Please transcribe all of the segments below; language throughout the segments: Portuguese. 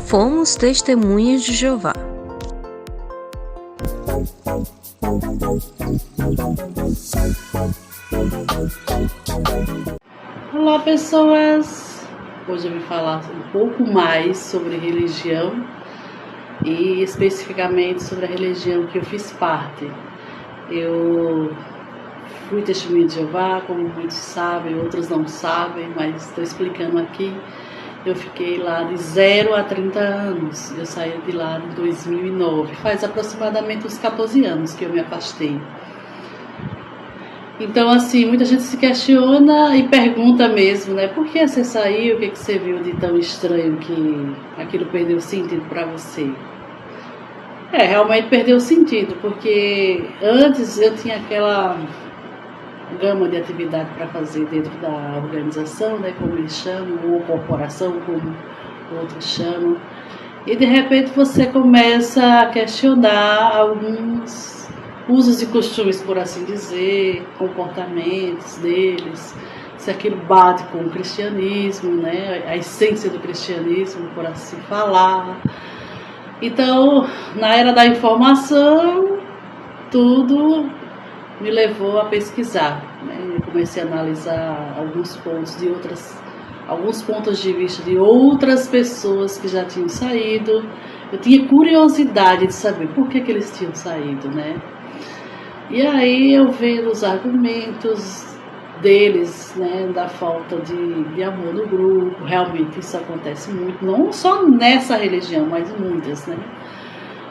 Fomos Testemunhas de Jeová. Olá, pessoas! Hoje eu vim falar um pouco mais sobre religião e especificamente sobre a religião que eu fiz parte. Eu fui testemunha de Jeová, como muitos sabem, outros não sabem, mas estou explicando aqui. Eu fiquei lá de 0 a 30 anos, eu saí de lá em 2009, faz aproximadamente uns 14 anos que eu me afastei. Então, assim, muita gente se questiona e pergunta mesmo, né? Por que você saiu? O que você viu de tão estranho que aquilo perdeu sentido para você? Realmente perdeu sentido, porque antes eu tinha aquela gama de atividade para fazer dentro da organização, né? Como eles chamam, ou corporação, como outros chamam. E de repente você começa a questionar alguns usos e costumes, por assim dizer, comportamentos deles, se aquilo bate com o cristianismo, né, a essência do cristianismo, por assim falar. Então, na era da informação, tudo me levou a pesquisar, né? Eu comecei a analisar alguns pontos de vista de outras pessoas que já tinham saído. Eu tinha curiosidade de saber por que eles tinham saído, né? E aí eu vendo os argumentos deles, né, da falta de amor no grupo. Realmente isso acontece muito, não só nessa religião, mas muitas, né?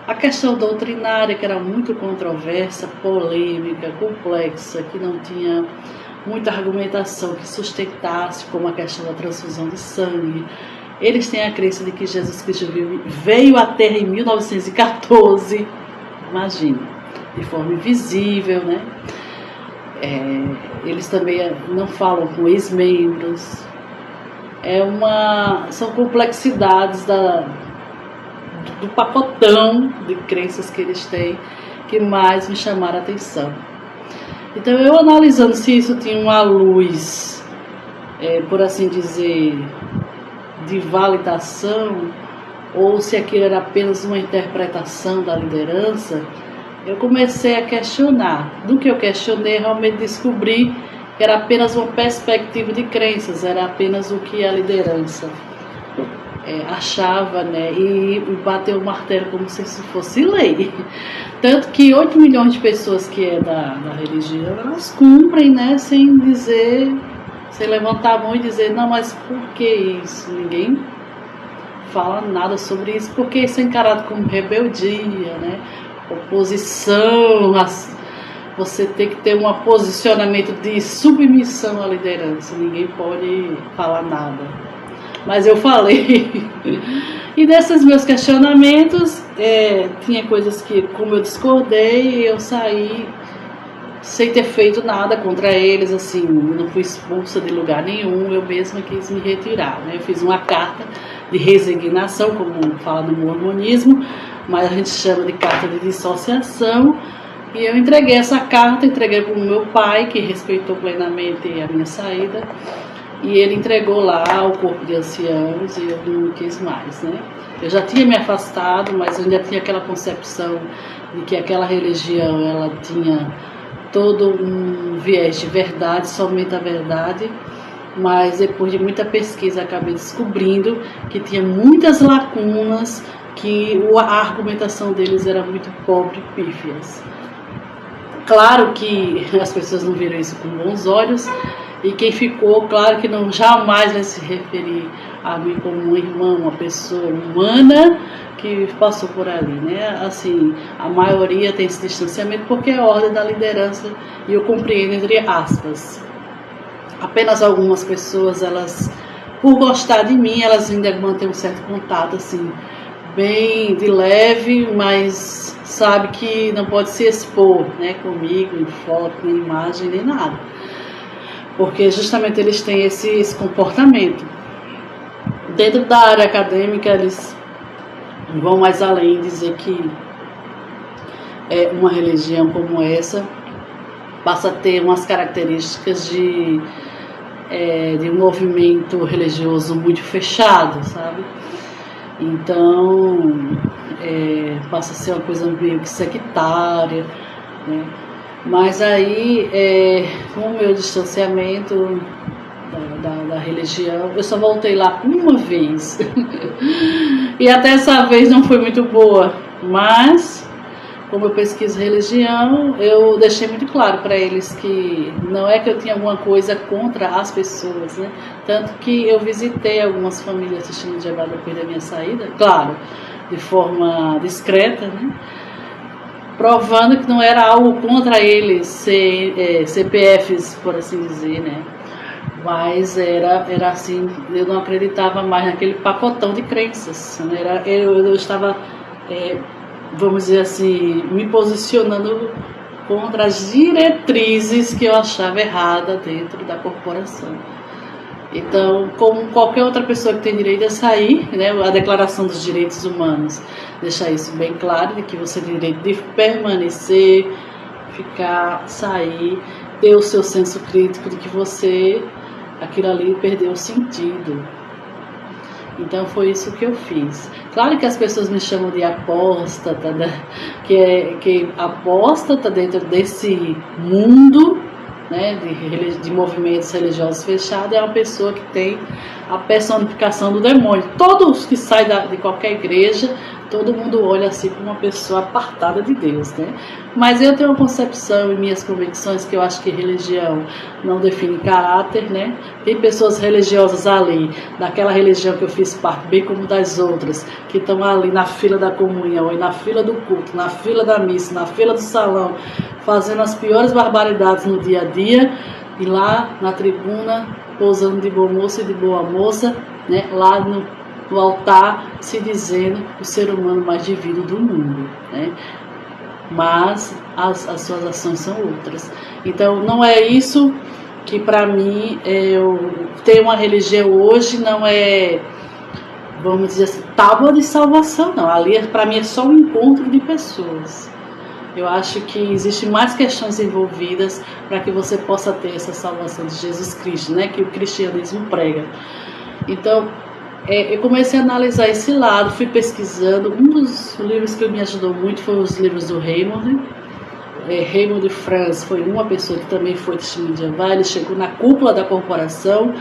A questão doutrinária, que era muito controversa, polêmica, complexa, que não tinha muita argumentação que sustentasse, como a questão da transfusão de sangue. Eles têm a crença de que Jesus Cristo veio à Terra em 1914, imagina, de forma invisível, né? Eles também não falam com ex-membros. São complexidades do pacotão de crenças que eles têm que mais me chamaram a atenção. Então, eu analisando se isso tinha uma luz, por assim dizer, de validação, ou se aquilo era apenas uma interpretação da liderança, eu comecei a questionar. Do que eu questionei, realmente descobri que era apenas uma perspectiva de crenças, era apenas o que a liderança achava, né? E bateu o martelo como se isso fosse lei. Tanto que 8 milhões de pessoas que da religião, elas cumprem, né? Sem levantar a mão e dizer, não, mas por que isso? Ninguém fala nada sobre isso, porque isso é encarado como rebeldia, né? Oposição, você tem que ter um posicionamento de submissão à liderança, ninguém pode falar nada. Mas eu falei. E desses meus questionamentos, tinha coisas que, como eu discordei, eu saí sem ter feito nada contra eles, assim, não fui expulsa de lugar nenhum, eu mesma quis me retirar, né? Eu fiz uma carta de resignação, como fala no mormonismo, mas a gente chama de carta de dissociação, e eu entreguei essa carta, entreguei para o meu pai, que respeitou plenamente a minha saída, e ele entregou lá ao corpo de anciãos e eu não quis mais, né? Eu já tinha me afastado, mas eu ainda tinha aquela concepção de que aquela religião, ela tinha todo um viés de verdade, somente a verdade, mas depois de muita pesquisa acabei descobrindo que tinha muitas lacunas, que a argumentação deles era muito pobre e pífias. Claro que as pessoas não viram isso com bons olhos, e quem ficou, claro que não jamais vai se referir a mim como uma irmã, uma pessoa humana que passou por ali, né? Assim, a maioria tem esse distanciamento porque é a ordem da liderança, e eu compreendo entre aspas. Apenas algumas pessoas, elas, por gostar de mim, elas ainda mantêm um certo contato, assim, bem de leve, mas sabe que não pode se expor, né, comigo, em foto, nem imagem, nem nada. Porque justamente eles têm esse comportamento. Dentro da área acadêmica, eles vão mais além, dizer que uma religião como essa passa a ter umas características de um movimento religioso muito fechado, sabe? Então, passa a ser uma coisa meio que sectária, né? Mas aí, com o meu distanciamento da religião, eu só voltei lá uma vez. E até essa vez não foi muito boa, mas como eu pesquiso religião, eu deixei muito claro para eles que não é que eu tinha alguma coisa contra as pessoas, né? Tanto que eu visitei algumas famílias Testemunho de Jeová depois da minha saída, claro, de forma discreta, né? Provando que não era algo contra eles, CPFs, por assim dizer, né? Mas era assim, eu não acreditava mais naquele pacotão de crenças, né? Eu estava, vamos dizer assim, me posicionando contra as diretrizes que eu achava errada dentro da corporação. Então, como qualquer outra pessoa que tem direito a sair, né, a Declaração dos Direitos Humanos deixa isso bem claro, de que você tem direito de permanecer, ficar, sair, ter o seu senso crítico de que você, aquilo ali perdeu o sentido. Então foi isso que eu fiz. Claro que as pessoas me chamam de apóstata, né? que apóstata dentro desse mundo, né, de movimentos religiosos fechados, é uma pessoa que tem a personificação do demônio. Todos que saem de qualquer igreja, todo mundo olha assim como uma pessoa apartada de Deus, né? Mas eu tenho uma concepção e minhas convicções que eu acho que religião não define caráter, né? Tem pessoas religiosas ali, daquela religião que eu fiz parte, bem como das outras, que estão ali na fila da comunhão, e na fila do culto, na fila da missa, na fila do salão, fazendo as piores barbaridades no dia a dia, e lá na tribuna, pousando de bom moço e de boa moça, né? Lá no altar, se dizendo o ser humano mais divido do mundo, né? Mas as suas ações são outras. Então não é isso que para mim eu ter uma religião hoje não é, vamos dizer assim, tábua de salvação, não. Ali para mim é só um encontro de pessoas. Eu acho que existem mais questões envolvidas para que você possa ter essa salvação de Jesus Cristo, né? Que o cristianismo prega. Então eu comecei a analisar esse lado, fui pesquisando. Um dos livros que me ajudou muito foi os livros do Raymond. Raymond de France foi uma pessoa que também foi testemunho de Jeová. Ele chegou na cúpula da corporação,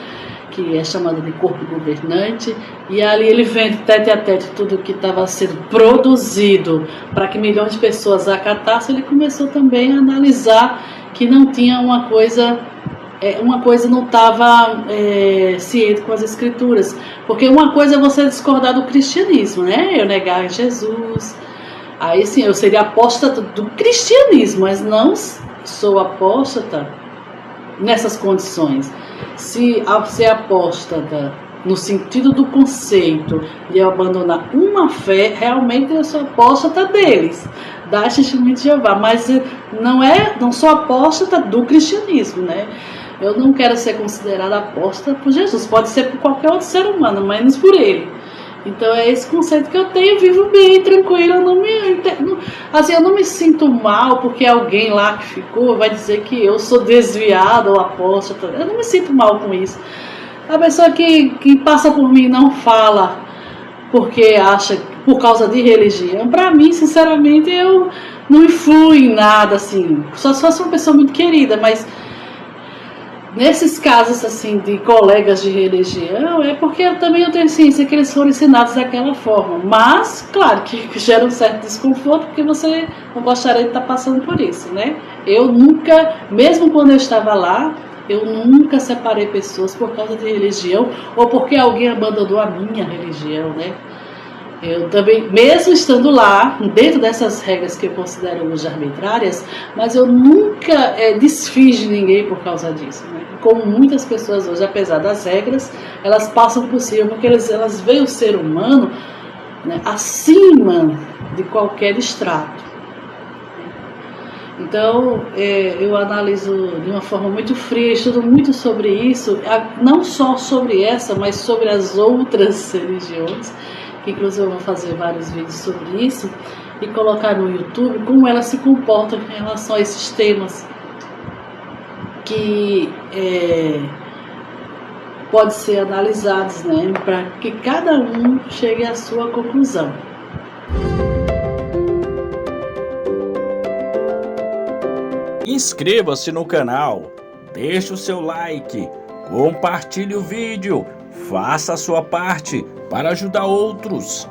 que é chamada de corpo governante, e ali ele vende tete a tete tudo que estava sendo produzido para que milhões de pessoas acatassem. Ele começou também a analisar que não tinha uma coisa não estava ciente com as escrituras, porque uma coisa é você discordar do cristianismo, né? Eu negar Jesus, aí sim eu seria apóstata do cristianismo, mas não sou apóstata nessas condições. Se ser apóstata no sentido do conceito de eu abandonar uma fé, realmente eu sou apóstata deles, da Testemunho de Jeová, mas não sou apóstata do cristianismo, né? Eu não quero ser considerada apóstata por Jesus, pode ser por qualquer outro ser humano, menos por ele. Então é esse conceito que eu tenho, vivo bem, tranquilo, eu não me sinto mal porque alguém lá que ficou vai dizer que eu sou desviada ou apóstata, eu não me sinto mal com isso. A pessoa que passa por mim não fala porque acha, por causa de religião, para mim, sinceramente, eu não influo em nada, assim, só se fosse uma pessoa muito querida, mas nesses casos assim de colegas de religião, é porque eu tenho ciência que eles foram ensinados daquela forma. Mas, claro, que gera um certo desconforto, porque você não gostaria de estar passando por isso, né? Eu nunca, mesmo quando eu estava lá, eu nunca separei pessoas por causa de religião ou porque alguém abandonou a minha religião, né? Eu também, mesmo estando lá, dentro dessas regras que eu considero hoje arbitrárias, mas eu nunca desfiz de ninguém por causa disso, né? Como muitas pessoas hoje, apesar das regras, elas passam por cima, porque elas veem o ser humano, né, acima de qualquer extrato. Então, eu analiso de uma forma muito fria, estudo muito sobre isso, não só sobre essa, mas sobre as outras religiões, que inclusive eu vou fazer vários vídeos sobre isso, e colocar no YouTube como elas se comportam em relação a esses temas que podem ser analisados, né, para que cada um chegue à sua conclusão. Inscreva-se no canal, deixe o seu like, compartilhe o vídeo, faça a sua parte para ajudar outros.